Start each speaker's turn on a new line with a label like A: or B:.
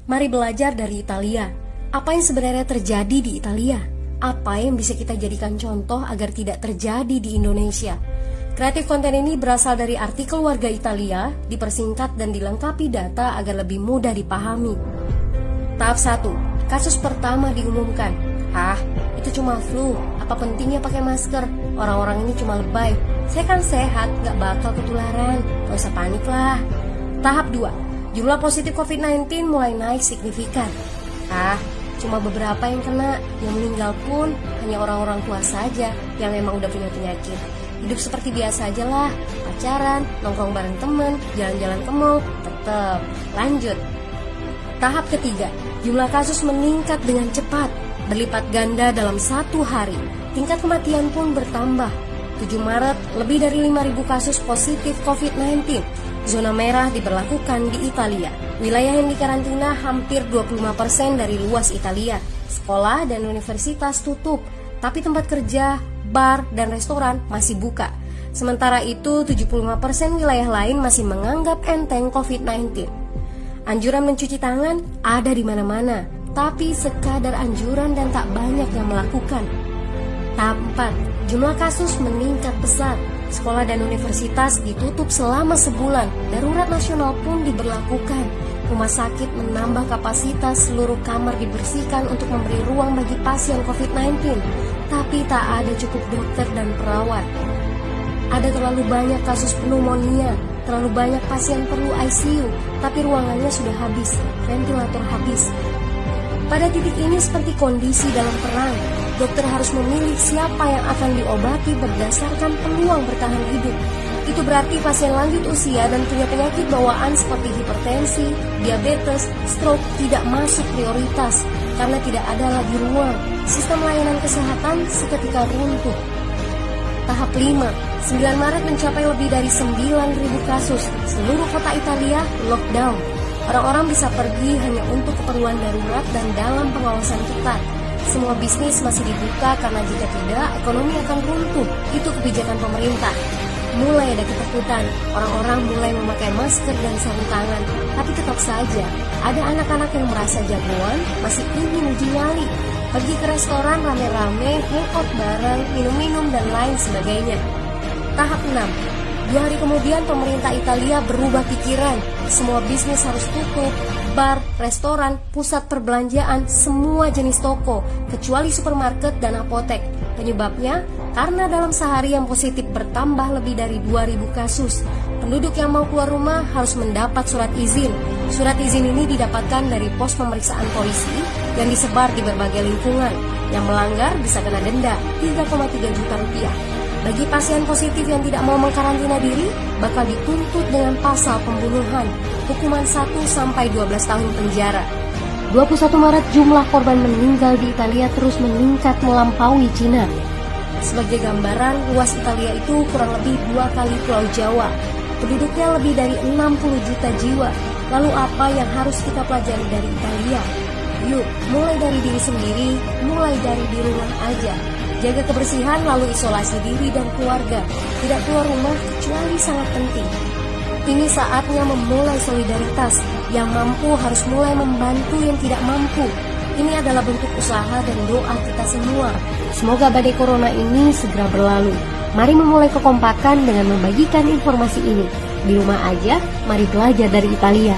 A: Mari belajar dari Italia. Apa yang sebenarnya terjadi di Italia? Apa yang bisa kita jadikan contoh agar tidak terjadi di Indonesia? Kreatif konten ini berasal dari artikel warga Italia, dipersingkat dan dilengkapi data agar lebih mudah dipahami. Tahap 1. Kasus pertama diumumkan. Itu cuma flu. Apa pentingnya pakai masker? Orang-orang ini cuma lebay. Saya kan sehat, gak bakal ketularan. Gak usah panik lah. Tahap 2. Jumlah positif COVID-19 mulai naik signifikan. Cuma beberapa yang kena. Yang meninggal pun hanya orang-orang tua saja yang memang udah punya penyakit. Hidup seperti biasa aja lah. Pacaran, nongkrong bareng temen, jalan-jalan ke mall, tetap lanjut. Tahap ketiga. Jumlah kasus meningkat dengan cepat, berlipat ganda dalam 1 hari. Tingkat kematian pun bertambah. 7 Maret, lebih dari 5.000 kasus positif COVID-19. Zona merah diberlakukan di Italia. Wilayah yang dikarantina hampir 25% dari luas Italia. Sekolah dan universitas tutup, tapi tempat kerja, bar, dan restoran masih buka. Sementara itu, 75% wilayah lain masih menganggap enteng COVID-19. Anjuran mencuci tangan ada di mana-mana, tapi sekadar anjuran dan tak banyak yang melakukan. Tahap 4. Jumlah kasus meningkat pesat. Sekolah dan universitas ditutup selama sebulan. Darurat nasional pun diberlakukan. Rumah sakit menambah kapasitas, seluruh kamar dibersihkan untuk memberi ruang bagi pasien COVID-19. Tapi tak ada cukup dokter dan perawat. Ada terlalu banyak kasus pneumonia, terlalu banyak pasien perlu ICU, tapi ruangannya sudah habis, ventilator habis. Pada titik ini seperti kondisi dalam perang. Dokter harus memilih siapa yang akan diobati berdasarkan peluang bertahan hidup. Itu berarti pasien lanjut usia dan punya penyakit bawaan seperti hipertensi, diabetes, stroke tidak masuk prioritas karena tidak ada lagi ruang. Sistem layanan kesehatan seketika runtuh. Tahap 5. 9 Maret mencapai lebih dari 9.000 kasus. Seluruh kota Italia lockdown. Orang-orang bisa pergi hanya untuk keperluan darurat dan dalam pengawasan ketat. Semua bisnis masih dibuka karena jika tidak, ekonomi akan runtuh. Itu kebijakan pemerintah. Mulai ada ketakutan, orang-orang mulai memakai masker dan sarung tangan. Tapi tetap saja, ada anak-anak yang merasa jagoan, masih ingin uji nyali. Pergi ke restoran rame-rame, hangout bareng, minum-minum dan lain sebagainya. Tahap 6. 2 hari kemudian pemerintah Italia berubah pikiran. Semua bisnis harus tutup. Bar, restoran, pusat perbelanjaan, semua jenis toko, kecuali supermarket dan apotek. Penyebabnya, karena dalam sehari yang positif bertambah lebih dari 2.000 kasus. Penduduk yang mau keluar rumah harus mendapat surat izin. Surat izin ini didapatkan dari pos pemeriksaan polisi yang disebar di berbagai lingkungan. Yang melanggar bisa kena denda 3,3 juta rupiah. Bagi pasien positif yang tidak mau mengkarantina diri, bakal dituntut dengan pasal pembunuhan, hukuman 1-12 tahun penjara. 21 Maret jumlah korban meninggal di Italia terus meningkat melampaui Cina. Sebagai gambaran, luas Italia itu kurang lebih 2 kali Pulau Jawa. Penduduknya lebih dari 60 juta jiwa. Lalu apa yang harus kita pelajari dari Italia? Yuk, mulai dari diri sendiri, mulai dari di rumah aja. Jaga kebersihan lalu isolasi diri dan keluarga. Tidak keluar rumah kecuali sangat penting. Ini saatnya memulai solidaritas. Yang mampu harus mulai membantu yang tidak mampu. Ini adalah bentuk usaha dan doa kita semua. Semoga badai corona ini segera berlalu. Mari memulai kekompakan dengan membagikan informasi ini. Di rumah aja, mari belajar dari Italia.